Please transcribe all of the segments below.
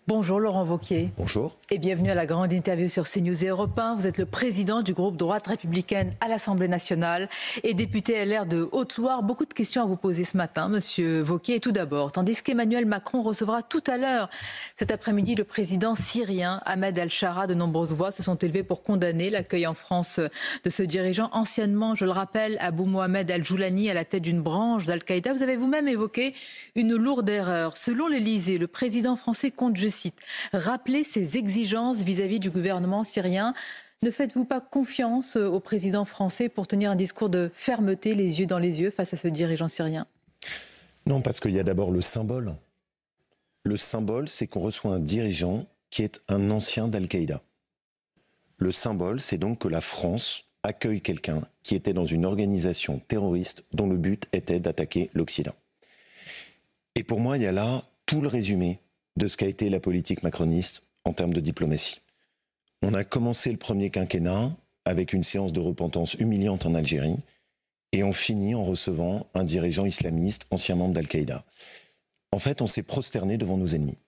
Bonjour Laurent Wauquiez. Bonjour. Et bienvenue à la grande interview sur CNews et Europe 1. Vous êtes le président du groupe Droite républicaine à l'Assemblée nationale et député LR de Haute-Loire. Beaucoup de questions à vous poser ce matin, monsieur Wauquiez. Et tout d'abord, tandis qu'Emmanuel Macron recevra tout à l'heure, cet après-midi, le président syrien Ahmed Al-Shara, de nombreuses voix se sont élevées pour condamner l'accueil en France de ce dirigeant anciennement, je le rappelle, Abou Mohamed Al-Joulani, à la tête d'une branche d'Al-Qaïda. Vous avez vous-même évoqué une lourde erreur. Selon l'Élysée, le président français compte, je cite, rappeler ses exigences vis-à-vis du gouvernement syrien. Ne faites-vous pas confiance au président français pour tenir un discours de fermeté, les yeux dans les yeux, face à ce dirigeant syrien? Non, parce qu'il y a d'abord le symbole. Le symbole, c'est qu'on reçoit un dirigeant qui est un ancien d'Al-Qaïda. Le symbole, c'est donc que la France accueille quelqu'un qui était dans une organisation terroriste dont le but était d'attaquer l'Occident. Et pour moi, il y a là tout le résumé de ce qu'a été la politique macroniste en termes de diplomatie. On a commencé le premier quinquennat avec une séance de repentance humiliante en Algérie et on finit en recevant un dirigeant islamiste, ancien membre d'Al-Qaïda. En fait, on s'est prosterné devant nos ennemis.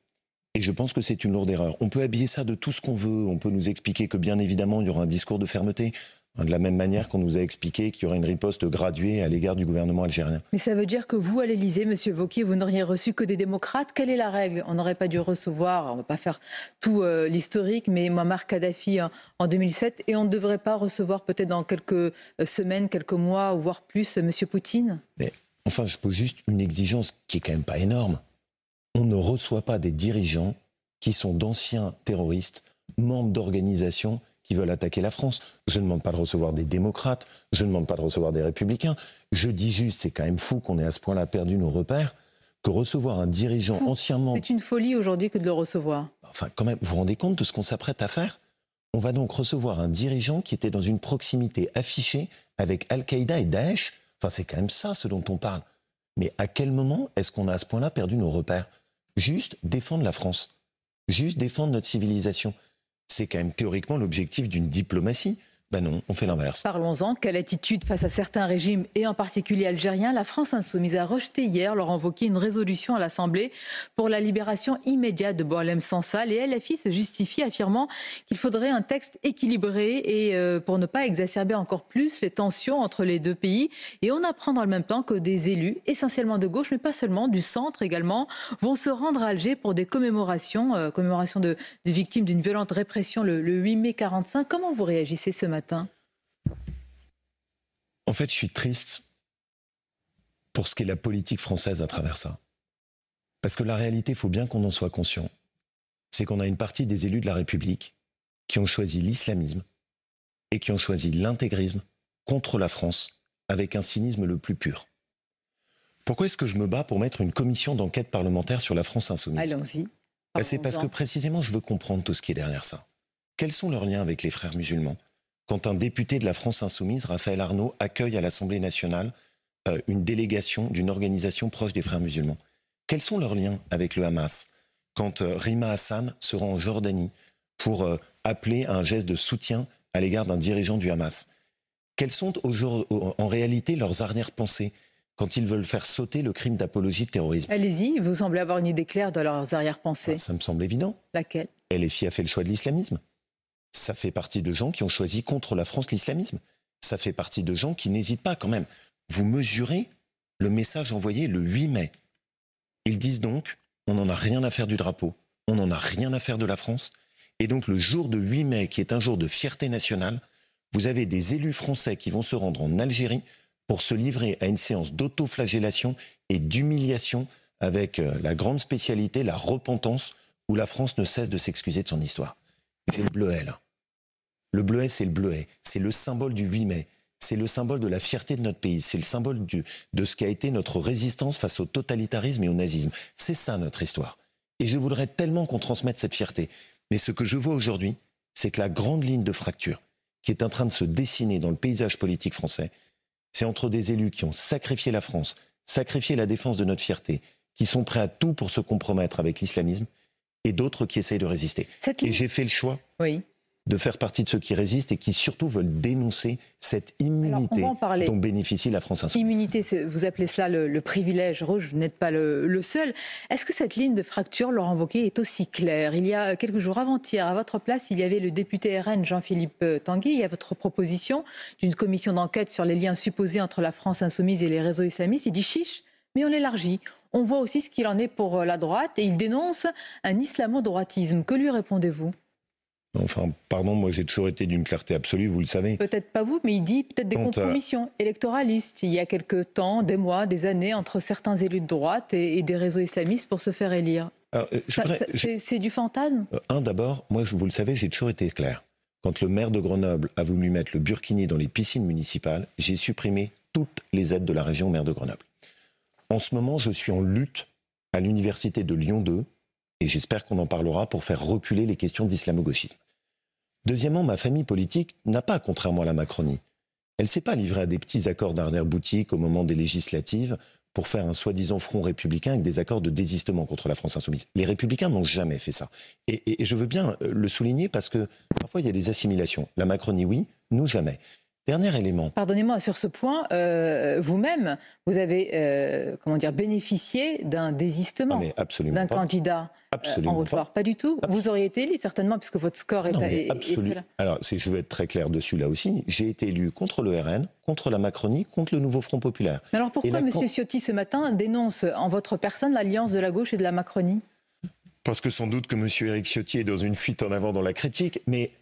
Et je pense que c'est une lourde erreur. On peut habiller ça de tout ce qu'on veut, on peut nous expliquer que bien évidemment il y aura un discours de fermeté, de la même manière qu'on nous a expliqué qu'il y aurait une riposte graduée à l'égard du gouvernement algérien. Mais ça veut dire que vous, à l'Élysée, monsieur Wauquiez, vous n'auriez reçu que des démocrates. Quelle est la règle? On n'aurait pas dû recevoir, on ne va pas faire tout l'historique, mais Mouammar Kadhafi en 2007, et on ne devrait pas recevoir peut-être dans quelques semaines, quelques mois, ou voire plus, monsieur Poutine? Mais enfin, je pose juste une exigence qui est quand même pas énorme. On ne reçoit pas des dirigeants qui sont d'anciens terroristes, membres d'organisations qui veulent attaquer la France. Je ne demande pas de recevoir des démocrates, je ne demande pas de recevoir des républicains. Je dis juste, c'est quand même fou qu'on ait à ce point-là perdu nos repères, que recevoir un dirigeant anciennement... C'est une folie aujourd'hui que de le recevoir. Enfin, quand même, vous vous rendez compte de ce qu'on s'apprête à faire? On va donc recevoir un dirigeant qui était dans une proximité affichée avec Al-Qaïda et Daesh. Enfin, c'est quand même ça ce dont on parle. Mais à quel moment est-ce qu'on a à ce point-là perdu nos repères? Juste défendre la France. Juste défendre notre civilisation. C'est quand même théoriquement l'objectif d'une diplomatie. Ben non, on fait l'inverse. Parlons-en. Quelle attitude face à certains régimes, et en particulier algériens? La France insoumise a rejeté hier, Laurent Wauquiez, une résolution à l'Assemblée pour la libération immédiate de Boualem Sansal. Et LFI se justifie, affirmant qu'il faudrait un texte équilibré et pour ne pas exacerber encore plus les tensions entre les deux pays. Et on apprend dans le même temps que des élus, essentiellement de gauche, mais pas seulement, du centre également, vont se rendre à Alger pour des commémorations de victimes d'une violente répression le 8 mai 1945. Comment vous réagissez ce matin? En fait, je suis triste pour ce qu'est la politique française à travers ça. Parce que la réalité, il faut bien qu'on en soit conscient, c'est qu'on a une partie des élus de la République qui ont choisi l'islamisme et qui ont choisi l'intégrisme contre la France avec un cynisme le plus pur. Pourquoi est-ce que je me bats pour mettre une commission d'enquête parlementaire sur la France insoumise? Allons-y. C'est parce que précisément, je veux comprendre tout ce qui est derrière ça. Quels sont leurs liens avec les frères musulmans? Quand un député de la France insoumise, Raphaël Arnaud, accueille à l'Assemblée nationale une délégation d'une organisation proche des frères musulmans. Quels sont leurs liens avec le Hamas? Quand Rima Hassan se rend en Jordanie pour appeler à un geste de soutien à l'égard d'un dirigeant du Hamas. Quelles sont en réalité leurs arrière-pensées quand ils veulent faire sauter le crime d'apologie de terrorisme? Allez-y, vous semblez avoir une idée claire de leurs arrière-pensées. Ça me semble évident. Laquelle? LFI a fait le choix de l'islamisme. Ça fait partie de gens qui ont choisi contre la France l'islamisme. Ça fait partie de gens qui n'hésitent pas quand même. Vous mesurez le message envoyé le 8 mai. Ils disent donc, on n'en a rien à faire du drapeau, on n'en a rien à faire de la France. Et donc le jour de 8 mai, qui est un jour de fierté nationale, vous avez des élus français qui vont se rendre en Algérie pour se livrer à une séance d'autoflagellation et d'humiliation avec la grande spécialité, la repentance, où la France ne cesse de s'excuser de son histoire. J'ai le bleuet là. Le bleuet, c'est le bleuet. C'est le symbole du 8 mai. C'est le symbole de la fierté de notre pays. C'est le symbole de ce qu'a été notre résistance face au totalitarisme et au nazisme. C'est ça notre histoire. Et je voudrais tellement qu'on transmette cette fierté. Mais ce que je vois aujourd'hui, c'est que la grande ligne de fracture qui est en train de se dessiner dans le paysage politique français, c'est entre des élus qui ont sacrifié la France, sacrifié la défense de notre fierté, qui sont prêts à tout pour se compromettre avec l'islamisme, et d'autres qui essayent de résister. Et j'ai fait le choix. Oui. de faire partie de ceux qui résistent et qui surtout veulent dénoncer cette immunité dont bénéficie la France insoumise. Immunité, vous appelez cela le privilège rouge, vous n'êtes pas le seul. Est-ce que cette ligne de fracture, Laurent Wauquiez, est aussi claire? Il y a quelques jours avant-hier, à votre place, il y avait le député RN Jean-Philippe Tanguy, à votre proposition d'une commission d'enquête sur les liens supposés entre la France insoumise et les réseaux islamistes. Il dit chiche, mais on l'élargit. On voit aussi ce qu'il en est pour la droite et il dénonce un islamo-droitisme. Que lui répondez-vous? Enfin, pardon, moi j'ai toujours été d'une clarté absolue, vous le savez. Peut-être pas vous, mais il dit peut-être des compromissions électoralistes. Il y a quelque temps, des mois, des années, entre certains élus de droite et des réseaux islamistes pour se faire élire. C'est du fantasme? D'abord, moi, vous le savez, j'ai toujours été clair. Quand le maire de Grenoble a voulu mettre le burkini dans les piscines municipales, j'ai supprimé toutes les aides de la région au maire de Grenoble. En ce moment, je suis en lutte à l'université de Lyon 2, et j'espère qu'on en parlera pour faire reculer les questions d'islamo-gauchisme. Deuxièmement, ma famille politique n'a pas, contrairement à la Macronie, elle ne s'est pas livrée à des petits accords d'arrière-boutique au moment des législatives pour faire un soi-disant front républicain avec des accords de désistement contre la France insoumise. Les républicains n'ont jamais fait ça. Et je veux bien le souligner parce que parfois il y a des assimilations. La Macronie, oui, nous, jamais. Dernier élément. Pardonnez-moi, sur ce point, vous-même, vous avez bénéficié d'un désistement d'un candidat en Haute-Loire. Pas du tout. Vous auriez été élu certainement puisque votre score est absolument. Alors, je veux être très clair dessus là aussi. J'ai été élu contre le RN, contre la Macronie, contre le nouveau Front populaire. Mais alors pourquoi M. Ciotti ce matin dénonce en votre personne l'alliance de la gauche et de la Macronie? Parce que sans doute que M. Éric Ciotti est dans une fuite en avant dans la critique. Mais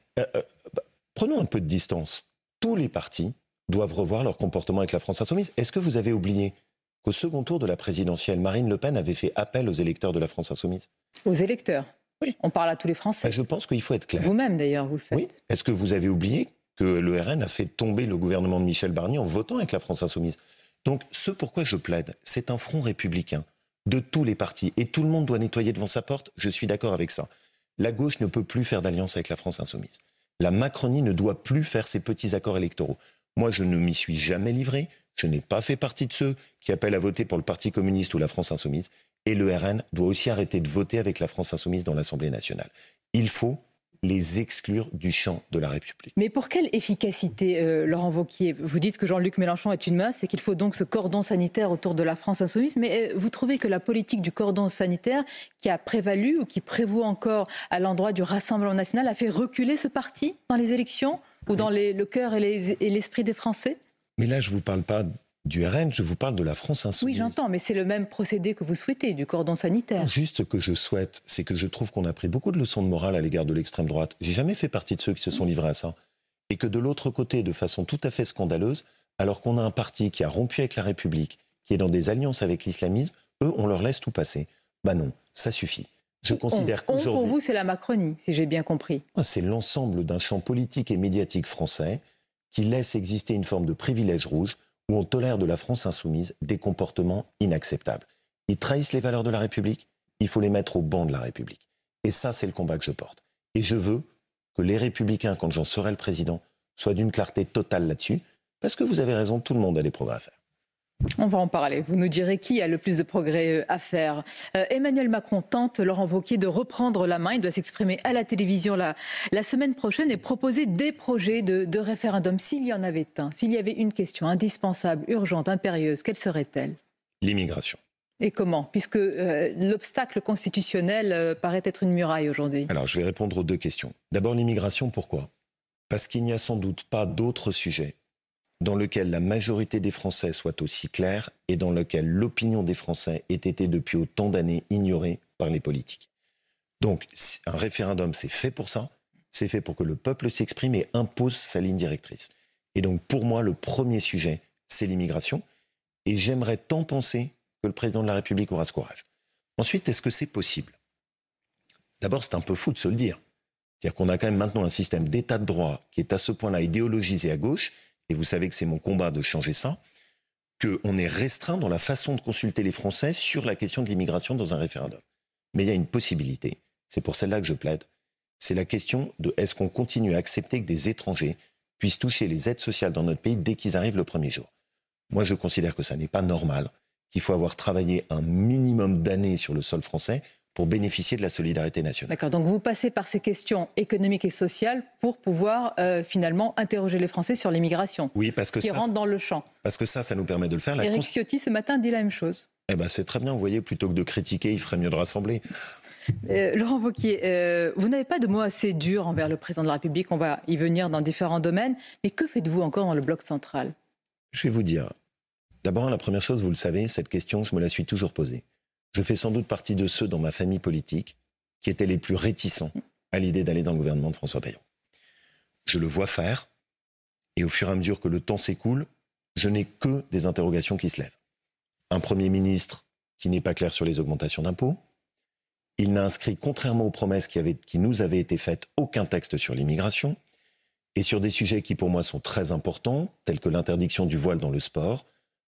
prenons un peu de distance. Tous les partis doivent revoir leur comportement avec la France insoumise. Est-ce que vous avez oublié qu'au second tour de la présidentielle, Marine Le Pen avait fait appel aux électeurs de la France insoumise? Aux électeurs? Oui. On parle à tous les Français. Je pense qu'il faut être clair. Vous-même d'ailleurs, vous le faites. Oui. Est-ce que vous avez oublié que le RN a fait tomber le gouvernement de Michel Barnier en votant avec la France insoumise? Donc ce pourquoi je plaide, c'est un front républicain de tous les partis. Et tout le monde doit nettoyer devant sa porte, je suis d'accord avec ça. La gauche ne peut plus faire d'alliance avec la France insoumise. La Macronie ne doit plus faire ses petits accords électoraux. Moi, je ne m'y suis jamais livré. Je n'ai pas fait partie de ceux qui appellent à voter pour le Parti communiste ou la France insoumise. Et le RN doit aussi arrêter de voter avec la France insoumise dans l'Assemblée nationale. Il faut les exclure du champ de la République. Mais pour quelle efficacité, Laurent Wauquiez? Vous dites que Jean-Luc Mélenchon est une masse et qu'il faut donc ce cordon sanitaire autour de la France insoumise. Mais vous trouvez que la politique du cordon sanitaire qui a prévalu ou qui prévaut encore à l'endroit du Rassemblement national a fait reculer ce parti dans les élections ou dans le cœur et l'esprit des Français? Mais là, je ne vous parle pas du RN, je vous parle de la France insoumise. Oui, j'entends, mais c'est le même procédé que vous souhaitez, du cordon sanitaire. Juste ce que je souhaite, c'est que je trouve qu'on a pris beaucoup de leçons de morale à l'égard de l'extrême droite. J'ai jamais fait partie de ceux qui se sont livrés à ça. Et que de l'autre côté, de façon tout à fait scandaleuse, alors qu'on a un parti qui a rompu avec la République, qui est dans des alliances avec l'islamisme, eux, on leur laisse tout passer. Ben non, ça suffit. Je considère qu'aujourd'hui... Pour vous, c'est la Macronie, si j'ai bien compris. C'est l'ensemble d'un champ politique et médiatique français qui laisse exister une forme de privilège rouge où on tolère de la France insoumise des comportements inacceptables. Ils trahissent les valeurs de la République, il faut les mettre au banc de la République. Et ça, c'est le combat que je porte. Et je veux que les Républicains, quand j'en serai le président, soient d'une clarté totale là-dessus, parce que vous avez raison, tout le monde a des progrès à faire. On va en parler. Vous nous direz qui a le plus de progrès à faire. Emmanuel Macron tente, Laurent Wauquiez, de reprendre la main. Il doit s'exprimer à la télévision la semaine prochaine et proposer des projets de référendum. S'il y en avait un, s'il y avait une question indispensable, urgente, impérieuse, quelle serait-elle? L'immigration. Et comment? Puisque l'obstacle constitutionnel paraît être une muraille aujourd'hui. Alors, je vais répondre aux deux questions. D'abord, l'immigration, pourquoi? Parce qu'il n'y a sans doute pas d'autre sujet dans lequel la majorité des Français soit aussi claire et dans lequel l'opinion des Français ait été depuis autant d'années ignorée par les politiques. Donc, un référendum, c'est fait pour ça. C'est fait pour que le peuple s'exprime et impose sa ligne directrice. Et donc, pour moi, le premier sujet, c'est l'immigration. Et j'aimerais tant penser que le président de la République aura ce courage. Ensuite, est-ce que c'est possible? D'abord, c'est un peu fou de se le dire. C'est-à-dire qu'on a quand même maintenant un système d'état de droit qui est à ce point-là idéologisé à gauche, et vous savez que c'est mon combat de changer ça, qu'on est restreint dans la façon de consulter les Français sur la question de l'immigration dans un référendum. Mais il y a une possibilité, c'est pour celle-là que je plaide, c'est la question de est-ce qu'on continue à accepter que des étrangers puissent toucher les aides sociales dans notre pays dès qu'ils arrivent le premier jour. Moi, je considère que ça n'est pas normal, qu'il faut avoir travaillé un minimum d'années sur le sol français pour bénéficier de la solidarité nationale. D'accord, donc vous passez par ces questions économiques et sociales pour pouvoir finalement interroger les Français sur l'immigration, oui, parce que qui rentre dans le champ. Parce que ça nous permet de le faire. Éric Ciotti, ce matin, dit la même chose. Eh ben, c'est très bien, vous voyez, plutôt que de critiquer, il ferait mieux de rassembler. Laurent Wauquiez, vous n'avez pas de mots assez durs envers le président de la République, on va y venir dans différents domaines, mais que faites-vous encore dans le bloc central? Je vais vous dire, d'abord, la première chose, vous le savez, cette question, je me la suis toujours posée. Je fais sans doute partie de ceux dans ma famille politique qui étaient les plus réticents à l'idée d'aller dans le gouvernement de François Bayrou. Je le vois faire, et au fur et à mesure que le temps s'écoule, je n'ai que des interrogations qui se lèvent. Un Premier ministre qui n'est pas clair sur les augmentations d'impôts. Il n'a inscrit, contrairement aux promesses qui nous avaient été faites, aucun texte sur l'immigration. Et sur des sujets qui, pour moi, sont très importants, tels que l'interdiction du voile dans le sport,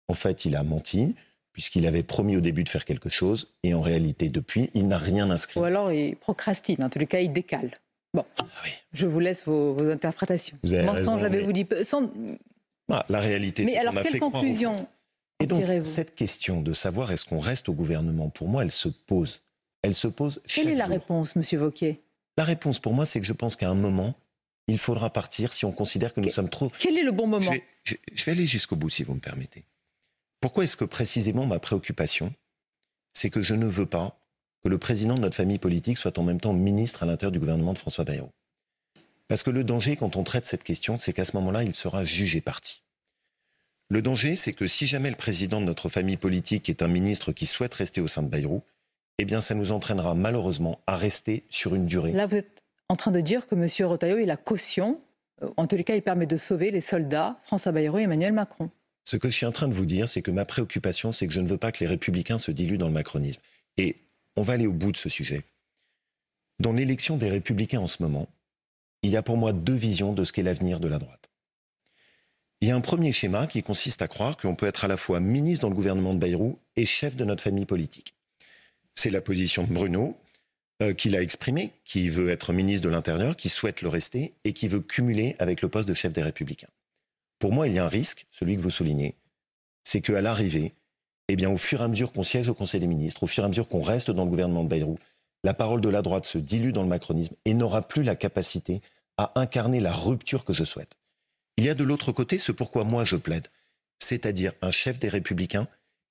en fait, il a menti, puisqu'il avait promis au début de faire quelque chose, et en réalité, depuis, il n'a rien inscrit. Ou alors il procrastine, en tous les cas, il décale. Bon, oui. Je vous laisse vos interprétations. Vous avez mensonge, raison, avez-vous dit... la réalité, c'est qu'on a fait croire aux Français. Et donc, cette question de savoir est-ce qu'on reste au gouvernement, pour moi, elle se pose. Elle se pose chaque Quelle est la jour. réponse, Monsieur Wauquiez? La réponse, pour moi, c'est que je pense qu'à un moment, il faudra partir si on considère que nous sommes trop... Quel est le bon moment? Je vais aller jusqu'au bout, si vous me permettez. Pourquoi est-ce que précisément ma préoccupation, c'est que je ne veux pas que le président de notre famille politique soit en même temps ministre à l'intérieur du gouvernement de François Bayrou? Parce que le danger, quand on traite cette question, c'est qu'à ce moment-là, il sera jugé parti. Le danger, c'est que si jamais le président de notre famille politique est un ministre qui souhaite rester au sein de Bayrou, eh bien ça nous entraînera malheureusement à rester sur une durée. Là, vous êtes en train de dire que M. Retailleau est la caution. En tous les cas, il permet de sauver les soldats François Bayrou et Emmanuel Macron. Ce que je suis en train de vous dire, c'est que ma préoccupation, c'est que je ne veux pas que les Républicains se diluent dans le macronisme. Et on va aller au bout de ce sujet. Dans l'élection des Républicains en ce moment, il y a pour moi deux visions de ce qu'est l'avenir de la droite. Il y a un premier schéma qui consiste à croire qu'on peut être à la fois ministre dans le gouvernement de Bayrou et chef de notre famille politique. C'est la position de Bruno, qu'il a exprimée, qui veut être ministre de l'Intérieur, qui souhaite le rester et qui veut cumuler avec le poste de chef des Républicains. Pour moi, il y a un risque, celui que vous soulignez, c'est qu'à l'arrivée, eh bien, au fur et à mesure qu'on siège au Conseil des ministres, au fur et à mesure qu'on reste dans le gouvernement de Bayrou, la parole de la droite se dilue dans le macronisme et n'aura plus la capacité à incarner la rupture que je souhaite. Il y a de l'autre côté ce pourquoi moi je plaide, c'est-à-dire un chef des Républicains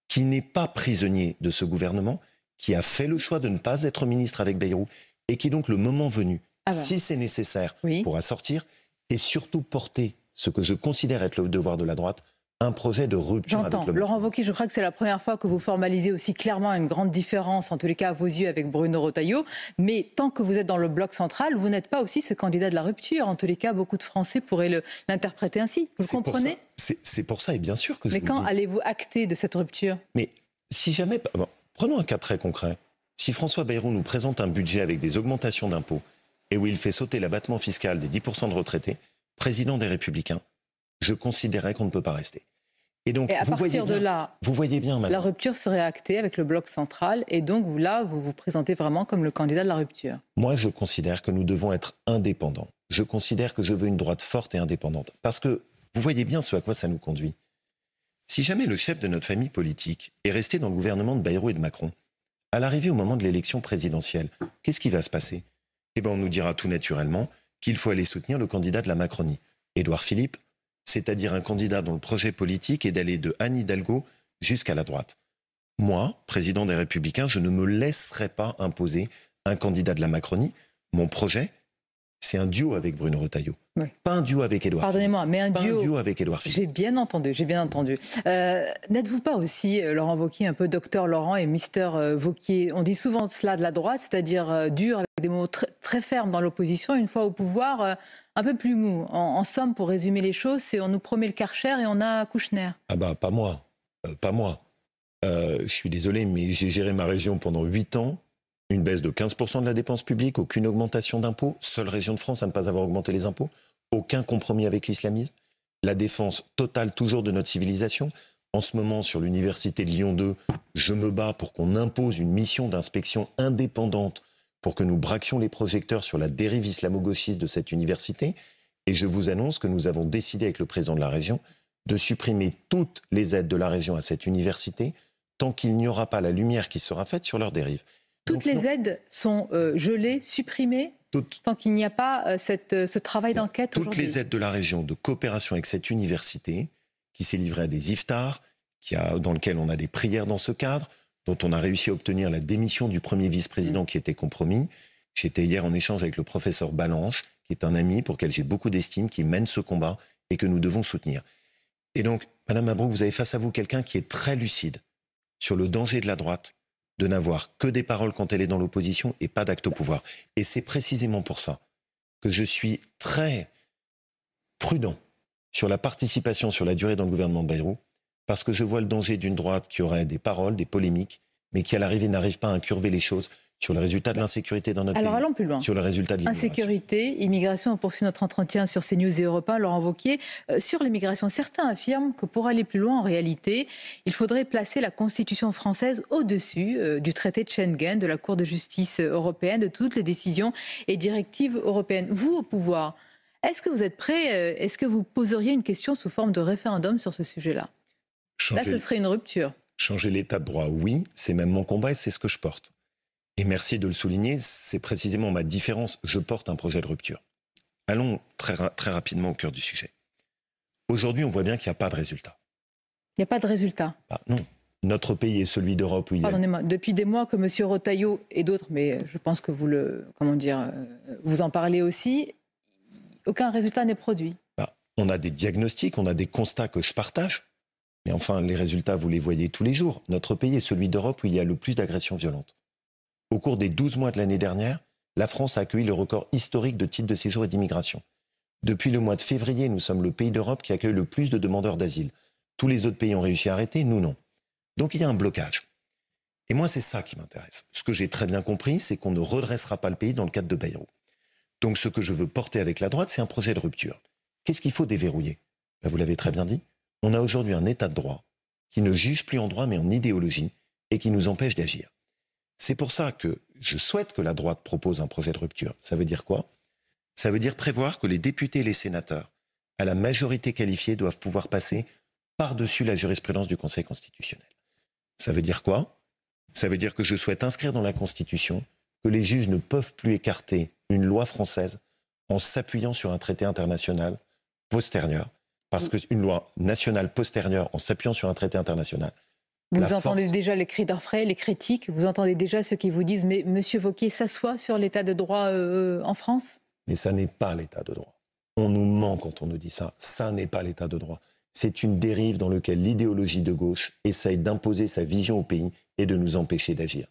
qui n'est pas prisonnier de ce gouvernement, qui a fait le choix de ne pas être ministre avec Bayrou et qui donc le moment venu, si c'est nécessaire, pourra sortir et surtout porter ce que je considère être le devoir de la droite, un projet de rupture avec le macronisme. Laurent Wauquiez, je crois que c'est la première fois que vous formalisez aussi clairement une grande différence, en tous les cas à vos yeux, avec Bruno Retailleau. Mais tant que vous êtes dans le bloc central, vous n'êtes pas aussi ce candidat de la rupture. En tous les cas, beaucoup de Français pourraient l'interpréter ainsi. Vous le comprenez? C'est pour ça, et bien sûr que je vous le dis. Mais quand allez-vous acter de cette rupture? Mais si jamais... Bon, prenons un cas très concret. Si François Bayrou nous présente un budget avec des augmentations d'impôts et où il fait sauter l'abattement fiscal des 10% de retraités, président des Républicains, je considérais qu'on ne peut pas rester. Et donc, à partir de là, vous voyez bien la rupture serait actée avec le bloc central et donc vous vous présentez vraiment comme le candidat de la rupture. Moi, je considère que nous devons être indépendants. Je considère que je veux une droite forte et indépendante. Parce que vous voyez bien ce à quoi ça nous conduit. Si jamais le chef de notre famille politique est resté dans le gouvernement de Bayrou et de Macron, à l'arrivée au moment de l'élection présidentielle, qu'est-ce qui va se passer? Eh bien, on nous dira tout naturellement qu'il faut aller soutenir le candidat de la Macronie, Édouard Philippe, c'est-à-dire un candidat dont le projet politique est d'aller de Anne Hidalgo jusqu'à la droite. Moi, président des Républicains, je ne me laisserai pas imposer un candidat de la Macronie. Mon projet, c'est un duo avec Bruno Retailleau. Oui. Pas un duo avec Édouard Philippe. Pardonnez-moi, mais un duo avec Édouard Philippe. J'ai bien entendu. N'êtes-vous pas aussi, Laurent Wauquiez, un peu docteur Laurent et Mister Wauquiez? On dit souvent cela de la droite, c'est-à-dire dur, avec des mots très fermes dans l'opposition, une fois au pouvoir, un peu plus mou. En somme, pour résumer les choses, c'est on nous promet le Karcher et on a Kouchner. Ah bah, pas moi. Pas moi. Je suis désolé, mais j'ai géré ma région pendant 8 ans. Une baisse de 15% de la dépense publique, aucune augmentation d'impôts, seule région de France à ne pas avoir augmenté les impôts, aucun compromis avec l'islamisme, la défense totale toujours de notre civilisation. En ce moment, sur l'université de Lyon 2, je me bats pour qu'on impose une mission d'inspection indépendante pour que nous braquions les projecteurs sur la dérive islamo-gauchiste de cette université. Et je vous annonce que nous avons décidé avec le président de la région de supprimer toutes les aides de la région à cette université tant qu'il n'y aura pas la lumière qui sera faite sur leur dérive. Toutes les aides sont gelées, supprimées, tant qu'il n'y a pas ce travail d'enquête aujourd'hui. Toutes les aides de la région de coopération avec cette université, qui s'est livrée à des iftars, dans lequel on a des prières dans ce cadre, dont on a réussi à obtenir la démission du premier vice-président qui était compromis. J'étais hier en échange avec le professeur Balanche, qui est un ami pour lequel j'ai beaucoup d'estime, qui mène ce combat et que nous devons soutenir. Et donc, Madame Mabrouk, vous avez face à vous quelqu'un qui est très lucide sur le danger de la droite, de n'avoir que des paroles quand elle est dans l'opposition et pas d'acte au pouvoir. Et c'est précisément pour ça que je suis très prudent sur la participation sur la durée dans le gouvernement de Bayrou, parce que je vois le danger d'une droite qui aurait des paroles, des polémiques, mais qui à l'arrivée n'arrive pas à incurver les choses sur le résultat de l'insécurité dans notre pays. Alors allons plus loin. Sur le résultat de l'immigration. Insécurité, immigration, on poursuit notre entretien sur CNews et Europe 1. Laurent Wauquiez, sur l'immigration, certains affirment que pour aller plus loin, en réalité, il faudrait placer la Constitution française au-dessus du traité de Schengen, de la Cour de justice européenne, de toutes les décisions et directives européennes. Vous, au pouvoir, est-ce que vous êtes prêt, est-ce que vous poseriez une question sous forme de référendum sur ce sujet-là ? Là, ce serait une rupture. Changer l'état de droit, oui, c'est même mon combat et c'est ce que je porte. Et merci de le souligner, c'est précisément ma différence. Je porte un projet de rupture. Allons très rapidement au cœur du sujet. Aujourd'hui, on voit bien qu'il n'y a pas de résultat. Il n'y a pas de résultat. Non. Notre pays est celui d'Europe où il y a... Pardonnez-moi, depuis des mois que M. Retailleau et d'autres, mais je pense que vous vous en parlez aussi, aucun résultat n'est produit. On a des diagnostics, on a des constats que je partage. Mais enfin, les résultats, vous les voyez tous les jours. Notre pays est celui d'Europe où il y a le plus d'agressions violentes. Au cours des 12 mois de l'année dernière, la France a accueilli le record historique de titres de séjour et d'immigration. Depuis le mois de février, nous sommes le pays d'Europe qui accueille le plus de demandeurs d'asile. Tous les autres pays ont réussi à arrêter, nous non. Donc il y a un blocage. Et moi, c'est ça qui m'intéresse. Ce que j'ai très bien compris, c'est qu'on ne redressera pas le pays dans le cadre de Bayrou. Donc ce que je veux porter avec la droite, c'est un projet de rupture. Qu'est-ce qu'il faut déverrouiller ? Vous l'avez très bien dit. On a aujourd'hui un état de droit qui ne juge plus en droit mais en idéologie et qui nous empêche d'agir. C'est pour ça que je souhaite que la droite propose un projet de rupture. Ça veut dire quoi ? Ça veut dire prévoir que les députés et les sénateurs, à la majorité qualifiée, doivent pouvoir passer par-dessus la jurisprudence du Conseil constitutionnel. Ça veut dire quoi ? Ça veut dire que je souhaite inscrire dans la Constitution que les juges ne peuvent plus écarter une loi française en s'appuyant sur un traité international postérieur. Parce qu'une loi nationale postérieure en s'appuyant sur un traité international... Vous entendez déjà les cris d'orfraie, les critiques, vous entendez déjà ceux qui vous disent « Mais M. Wauquiez s'assoit sur l'état de droit en France ?» Mais ça n'est pas l'état de droit. On nous ment quand on nous dit ça. Ça n'est pas l'état de droit. C'est une dérive dans laquelle l'idéologie de gauche essaye d'imposer sa vision au pays et de nous empêcher d'agir.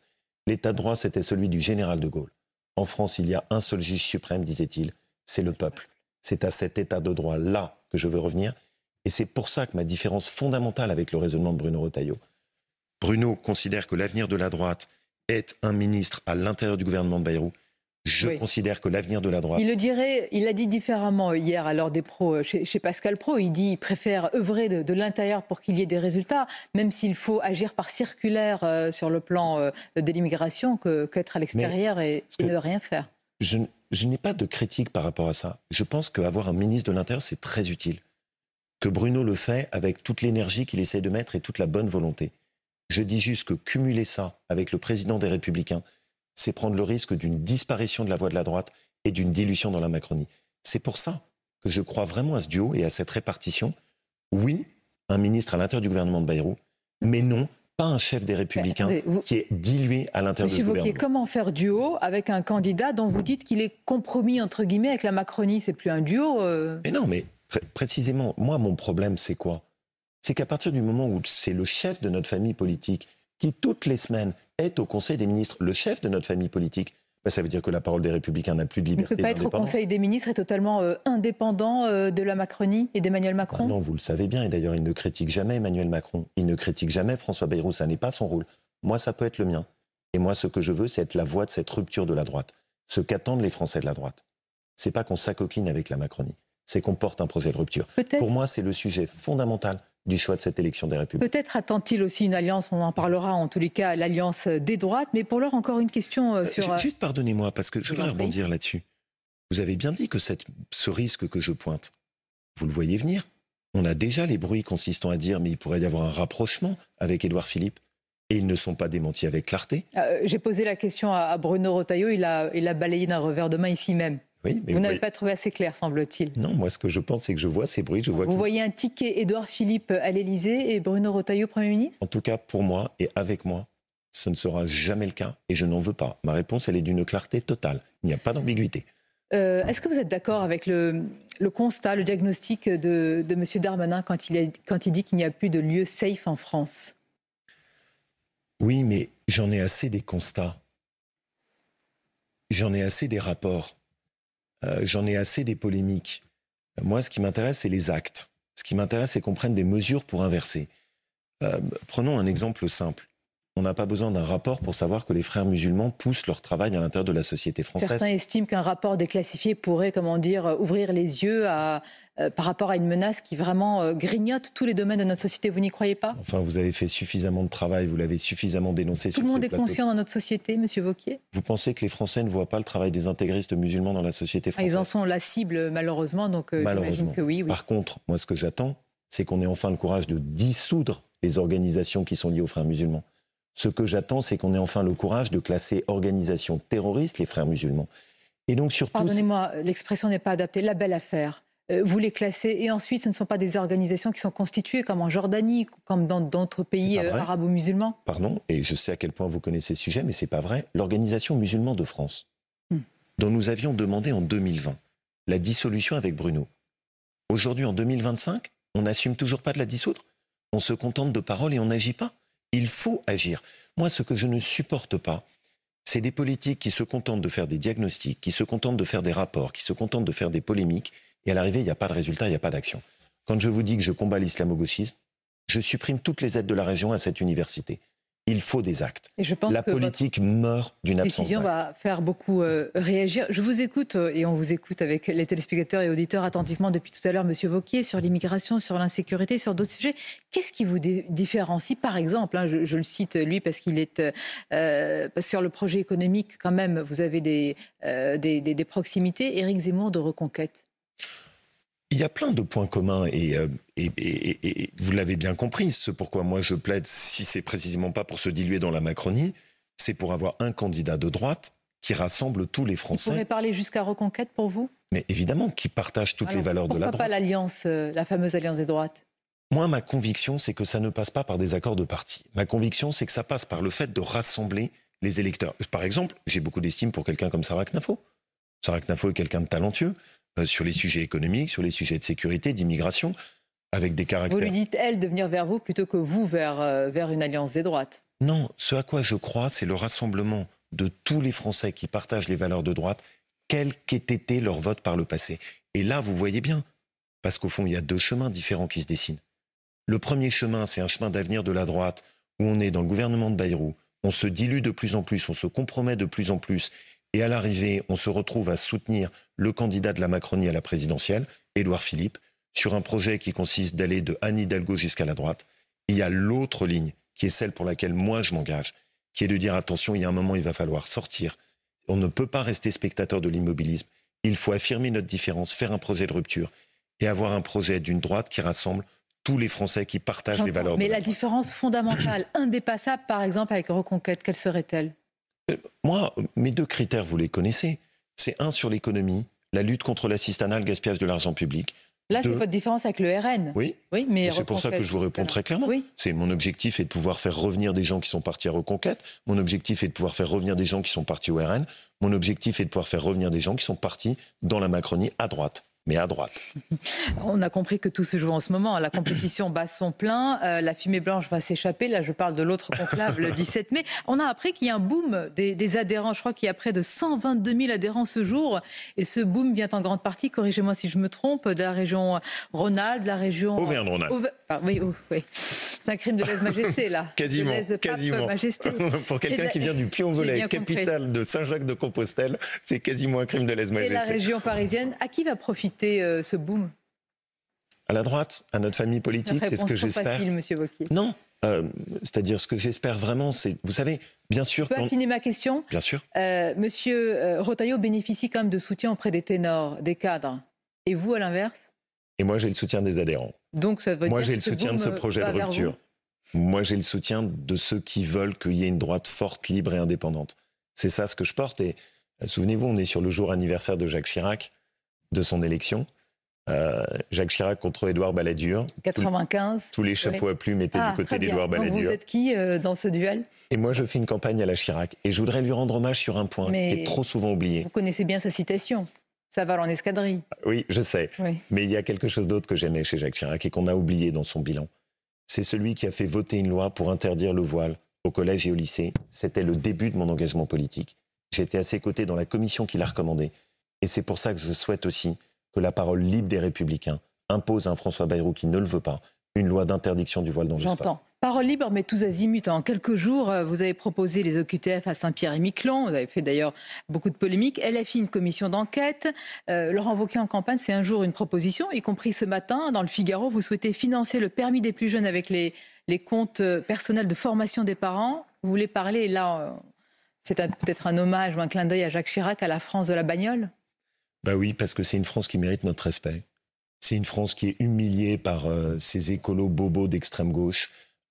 L'état de droit, c'était celui du général de Gaulle. En France, il y a un seul juge suprême, disait-il, c'est le peuple. C'est à cet état de droit-là que je veux revenir. Et c'est pour ça que ma différence fondamentale avec le raisonnement de Bruno Retailleau. Bruno considère que l'avenir de la droite est un ministre à l'intérieur du gouvernement de Bayrou. Je considère que l'avenir de la droite... Il l'a dit différemment hier à l'heure des pros chez Pascal Praud. Il préfère œuvrer de l'intérieur pour qu'il y ait des résultats, même s'il faut agir par circulaire sur le plan de l'immigration, qu'être à l'extérieur et ne rien faire. Je n'ai pas de critique par rapport à ça. Je pense qu'avoir un ministre de l'Intérieur, c'est très utile. Que Bruno le fait avec toute l'énergie qu'il essaie de mettre et toute la bonne volonté. Je dis juste que cumuler ça avec le président des Républicains, c'est prendre le risque d'une disparition de la voix de la droite et d'une dilution dans la Macronie. C'est pour ça que je crois vraiment à ce duo et à cette répartition. Oui, un ministre à l'intérieur du gouvernement de Bayrou, mais non, pas un chef des Républicains qui est dilué à l'intérieur de ce gouvernement. Monsieur Wauquiez, comment faire duo avec un candidat dont vous dites qu'il est compromis, entre guillemets, avec la Macronie ? C'est plus un duo Mais non, mais précisément, moi, mon problème, c'est quoi ? C'est qu'à partir du moment où c'est le chef de notre famille politique qui, toutes les semaines, est au Conseil des ministres, le chef de notre famille politique, ça veut dire que la parole des Républicains n'a plus de liberté. Il ne peut pas être au Conseil des ministres et totalement indépendant de la Macronie et d'Emmanuel Macron ? Non, vous le savez bien, et d'ailleurs, il ne critique jamais Emmanuel Macron, il ne critique jamais François Bayrou, ça n'est pas son rôle. Moi, ça peut être le mien. Et moi, ce que je veux, c'est être la voix de cette rupture de la droite. Ce qu'attendent les Français de la droite. C'est pas qu'on s'acoquine avec la Macronie, c'est qu'on porte un projet de rupture. Pour moi, c'est le sujet fondamental du choix de cette élection des Républicains. Peut-être attend-il aussi une alliance, on en parlera en tous les cas, l'alliance des droites, mais pour l'heure encore une question sur... Juste pardonnez-moi, parce que je voudrais rebondir là-dessus. Vous avez bien dit que ce risque que je pointe, vous le voyez venir. On a déjà les bruits consistant à dire mais il pourrait y avoir un rapprochement avec Édouard Philippe. et ils ne sont pas démentis avec clarté. J'ai posé la question à Bruno Retailleau, il a balayé d'un revers de main ici même. Oui, mais vous n'avez pas trouvé assez clair, semble-t-il. Non, moi ce que je pense, c'est que je vois ces bruits. Vous voyez un ticket Édouard Philippe à l'Élysée et Bruno Retailleau Premier ministre? En tout cas, pour moi et avec moi, ce ne sera jamais le cas et je n'en veux pas. Ma réponse, elle est d'une clarté totale. Il n'y a pas d'ambiguïté. Est-ce que vous êtes d'accord avec le constat, le diagnostic de M. Darmanin quand il dit qu'il n'y a plus de lieu safe en France? Oui, mais j'en ai assez des constats. J'en ai assez des rapports. J'en ai assez des polémiques. Moi, ce qui m'intéresse, c'est les actes. Ce qui m'intéresse, c'est qu'on prenne des mesures pour inverser. Prenons un exemple simple. On n'a pas besoin d'un rapport pour savoir que les frères musulmans poussent leur travail à l'intérieur de la société française. Certains estiment qu'un rapport déclassifié pourrait, ouvrir les yeux par rapport à une menace qui vraiment grignote tous les domaines de notre société. Vous n'y croyez pas? Enfin, vous avez fait suffisamment de travail, vous l'avez suffisamment dénoncé sur ces plateaux. Tout le monde est conscient dans notre société, Monsieur Wauquiez? Vous pensez que les Français ne voient pas le travail des intégristes musulmans dans la société française? Ils en sont la cible, malheureusement, donc j'imagine que oui. Par contre, moi, ce que j'attends, c'est qu'on ait enfin le courage de dissoudre les organisations qui sont liées aux frères musulmans. Ce que j'attends, c'est qu'on ait enfin le courage de classer organisation terroriste les frères musulmans. Et donc surtout... Pardonnez-moi, l'expression n'est pas adaptée. La belle affaire. Vous les classez et ensuite, ce ne sont pas des organisations qui sont constituées comme en Jordanie, comme dans d'autres pays arabo-musulmans? Pardon, et je sais à quel point vous connaissez ce sujet, mais c'est pas vrai. L'Organisation musulmane de France, dont nous avions demandé en 2020 la dissolution avec Bruno. Aujourd'hui, en 2025, on n'assume toujours pas de la dissoudre. On se contente de paroles et on n'agit pas. Il faut agir. Moi, ce que je ne supporte pas, c'est des politiques qui se contentent de faire des diagnostics, qui se contentent de faire des rapports, qui se contentent de faire des polémiques, et à l'arrivée, il n'y a pas de résultat, il n'y a pas d'action. Quand je vous dis que je combats l'islamo-gauchisme, je supprime toutes les aides de la région à cette université. Il faut des actes. Et je pense la politique meurt d'une absence d'actes. La décision va faire beaucoup réagir. Je vous écoute et on vous écoute avec les téléspectateurs et auditeurs attentivement depuis tout à l'heure, Monsieur Wauquiez, sur l'immigration, sur l'insécurité, sur d'autres sujets. Qu'est-ce qui vous différencie, par exemple, je le cite lui parce qu'il est sur le projet économique quand même, vous avez des proximités. Éric Zemmour de Reconquête. Il y a plein de points communs et vous l'avez bien compris, ce pourquoi moi je plaide, si c'est précisément pas pour se diluer dans la Macronie, c'est pour avoir un candidat de droite qui rassemble tous les Français. Vous pourrez parler jusqu'à Reconquête pour vous? Mais évidemment, qui partage toutes les valeurs de la droite. Pourquoi pas l'alliance, la fameuse alliance des droites? Moi, ma conviction, c'est que ça ne passe pas par des accords de parti. Ma conviction, c'est que ça passe par le fait de rassembler les électeurs. Par exemple, j'ai beaucoup d'estime pour quelqu'un comme Sarah Knafo. Sarah Knafo est quelqu'un de talentueux. Sur les sujets économiques, sur les sujets de sécurité, d'immigration, avec des caractères... Vous lui dites, elle, de venir vers vous plutôt que vous vers une alliance des droites? Non, ce à quoi je crois, c'est le rassemblement de tous les Français qui partagent les valeurs de droite, quel qu'ait été leur vote par le passé. Et là, vous voyez bien, parce qu'au fond, il y a deux chemins différents qui se dessinent. Le premier chemin, c'est un chemin d'avenir de la droite, où on est dans le gouvernement de Bayrou, on se dilue de plus en plus, on se compromet de plus en plus, et à l'arrivée, on se retrouve à soutenir le candidat de la Macronie à la présidentielle, Édouard Philippe, sur un projet qui consiste d'aller de Anne Hidalgo jusqu'à la droite. Il y a l'autre ligne, qui est celle pour laquelle moi je m'engage, qui est de dire attention, il y a un moment, il va falloir sortir. On ne peut pas rester spectateur de l'immobilisme. Il faut affirmer notre différence, faire un projet de rupture et avoir un projet d'une droite qui rassemble tous les Français qui partagent les valeurs de la droite. Mais la différence fondamentale, indépassable par exemple avec Reconquête, quelle serait-elle? Moi, mes deux critères, vous les connaissez. C'est un sur l'économie, la lutte contre l'assistanat, le gaspillage de l'argent public. Là, c'est votre différence avec le RN. Oui, mais c'est pour ça que je vous réponds très clairement. Oui. C'est mon objectif est de pouvoir faire revenir des gens qui sont partis à Reconquête. Mon objectif est de pouvoir faire revenir des gens qui sont partis au RN. Mon objectif est de pouvoir faire revenir des gens qui sont partis dans la Macronie à droite. Mais à droite. On a compris que tout se joue en ce moment. La compétition bat son plein. La fumée blanche va s'échapper. Là, je parle de l'autre conclave le 17 mai. On a appris qu'il y a un boom des adhérents. Je crois qu'il y a près de 122 000 adhérents ce jour. Et ce boom vient en grande partie, corrigez-moi si je me trompe, de la région Rhône-Alpes, de la région... Auvergne-Rhône-Alpes. Oui. C'est un crime de lèse-majesté, là. Quasiment. Majesté. Pour quelqu'un qui vient du Puy-en-Velay, capitale de Saint-Jacques-de-Compostelle, c'est quasiment un crime de lèse-majesté. Et la région parisienne, à qui va profiter ce boom? À la droite, à notre famille politique, c'est ce que j'espère. Facile, Monsieur Wauquiez. Non, c'est-à-dire ce que j'espère vraiment, c'est, vous savez, bien sûr... Je peux affiner ma question? Bien sûr. Monsieur Retailleau bénéficie quand même de soutien auprès des ténors, des cadres. Et vous, à l'inverse? Et moi, j'ai le soutien des adhérents. Donc ça veut moi, dire j'ai le soutien de ce projet de rupture. Moi, j'ai le soutien de ceux qui veulent qu'il y ait une droite forte, libre et indépendante. C'est ça ce que je porte. Et souvenez-vous, on est sur le jour anniversaire de Jacques Chirac, de son élection. Jacques Chirac contre Édouard Balladur. 95. Tous les chapeaux à plumes étaient du côté d'Édouard Balladur. Donc vous êtes qui dans ce duel? Et moi, je fais une campagne à la Chirac. Et je voudrais lui rendre hommage sur un point qui est trop souvent oublié. Vous connaissez bien sa citation. Ça va en escadrille. Oui, je sais. Oui. Mais il y a quelque chose d'autre que j'aimais chez Jacques Chirac et qu'on a oublié dans son bilan. C'est celui qui a fait voter une loi pour interdire le voile au collège et au lycée. C'était le début de mon engagement politique. J'étais à ses côtés dans la commission qui l'a recommandé. Et c'est pour ça que je souhaite aussi que la parole libre des Républicains impose à un François Bayrou qui ne le veut pas une loi d'interdiction du voile dans le sport. J'entends. Parole libre, mais tous azimuts. En quelques jours, vous avez proposé les OQTF à Saint-Pierre-et-Miquelon. Vous avez fait d'ailleurs beaucoup de polémiques. LFI, une commission d'enquête. Laurent Wauquiez en campagne, c'est un jour une proposition, y compris ce matin. Dans le Figaro, vous souhaitez financer le permis des plus jeunes avec les comptes personnels de formation des parents. Vous voulez parler, là, c'est peut-être un hommage ou un clin d'œil à Jacques Chirac, à la France de la bagnole? Bah oui, parce que c'est une France qui mérite notre respect. C'est une France qui est humiliée par ces écolos bobos d'extrême gauche.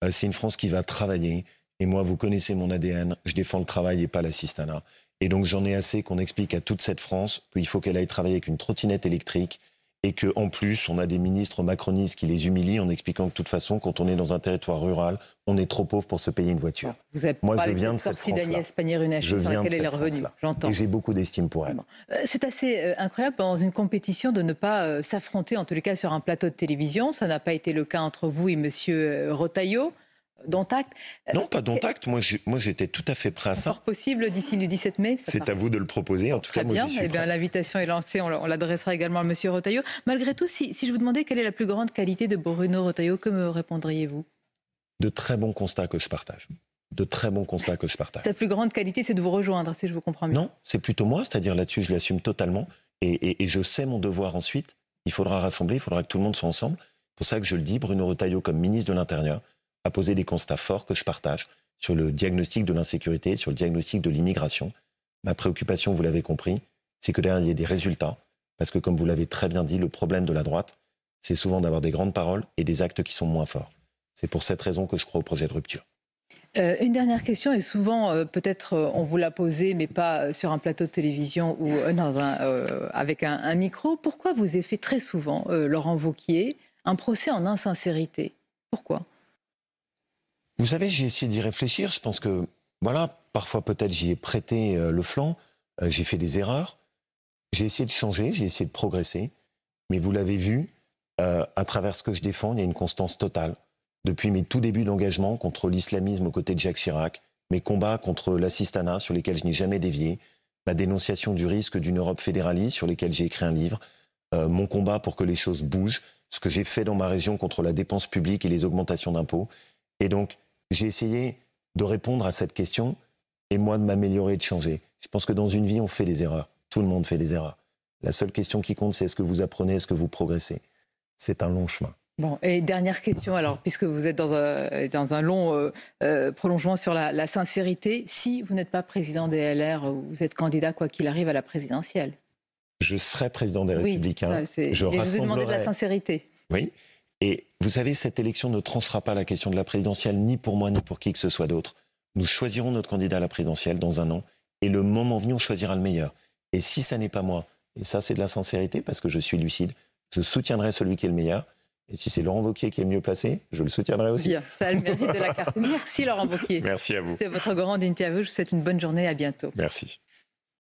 C'est une France qui va travailler. Et moi, vous connaissez mon ADN, je défends le travail et pas l'assistanat. Et donc j'en ai assez qu'on explique à toute cette France qu'il faut qu'elle aille travailler avec une trottinette électrique et qu'en plus, on a des ministres macronistes qui les humilient en expliquant que de toute façon, quand on est dans un territoire rural, on est trop pauvre pour se payer une voiture. Vous avez parlé de cette sortie d'Agnès Pannier-Runacher sur laquelle elle est revenue. J'entends. Et j'ai beaucoup d'estime pour elle. Bon. C'est assez incroyable dans une compétition de ne pas s'affronter, en tous les cas sur un plateau de télévision. Ça n'a pas été le cas entre vous et M. Retailleau. Dont acte. Non, pas dont acte. Moi, j'étais tout à fait prêt à ça. Encore possible d'ici le 17 mai. C'est à vous de le proposer. En tout cas, moi, j'y suis prêt. Eh bien, l'invitation est lancée. On l'adressera également à M. Retailleau. Malgré tout, si je vous demandais quelle est la plus grande qualité de Bruno Retailleau, que me répondriez-vous? De très bons constats que je partage. De très bons constats que je partage. Sa plus grande qualité, c'est de vous rejoindre, si je vous comprends bien. Non, c'est plutôt moi. C'est-à-dire là-dessus, je l'assume totalement. Et je sais mon devoir ensuite. Il faudra rassembler, il faudra que tout le monde soit ensemble. C'est pour ça que je le dis, Bruno Retailleau, comme ministre de l'Intérieur, a posé des constats forts que je partage sur le diagnostic de l'insécurité, sur le diagnostic de l'immigration. Ma préoccupation, vous l'avez compris, c'est que derrière, il y ait des résultats. Parce que, comme vous l'avez très bien dit, le problème de la droite, c'est souvent d'avoir des grandes paroles et des actes qui sont moins forts. C'est pour cette raison que je crois au projet de rupture. Une dernière question, et souvent, peut-être on vous l'a posée, mais pas sur un plateau de télévision ou avec un micro. Pourquoi vous avez fait très souvent, Laurent Wauquiez, un procès en insincérité? Pourquoi? Vous savez, j'ai essayé d'y réfléchir. Je pense que, voilà, parfois peut-être j'y ai prêté le flanc. J'ai fait des erreurs. J'ai essayé de changer, j'ai essayé de progresser. Mais vous l'avez vu, à travers ce que je défends, il y a une constance totale. Depuis mes tout débuts d'engagement contre l'islamisme aux côtés de Jacques Chirac, mes combats contre l'assistanat sur lesquels je n'ai jamais dévié, ma dénonciation du risque d'une Europe fédéraliste sur lesquels j'ai écrit un livre, mon combat pour que les choses bougent, ce que j'ai fait dans ma région contre la dépense publique et les augmentations d'impôts. Et donc, j'ai essayé de répondre à cette question et moi de m'améliorer et de changer. Je pense que dans une vie, on fait des erreurs. Tout le monde fait des erreurs. La seule question qui compte, c'est est-ce que vous apprenez, est-ce que vous progressez? C'est un long chemin. Bon, et dernière question, alors, puisque vous êtes dans un long prolongement sur la sincérité, si vous n'êtes pas président des LR, vous êtes candidat, quoi qu'il arrive, à la présidentielle? Je serai président des Républicains. Et je vous ai demandé de la sincérité. Oui. Et vous savez, cette élection ne tranchera pas la question de la présidentielle, ni pour moi, ni pour qui que ce soit d'autre. Nous choisirons notre candidat à la présidentielle dans un an, et le moment venu, on choisira le meilleur. Et si ça n'est pas moi, et ça c'est de la sincérité, parce que je suis lucide, je soutiendrai celui qui est le meilleur. Et si c'est Laurent Wauquiez qui est mieux placé, je le soutiendrai aussi. Bien, ça a le mérite de la carte. Merci Laurent Wauquiez. Merci à vous. C'était votre grande interview. Je vous souhaite une bonne journée. À bientôt. Merci.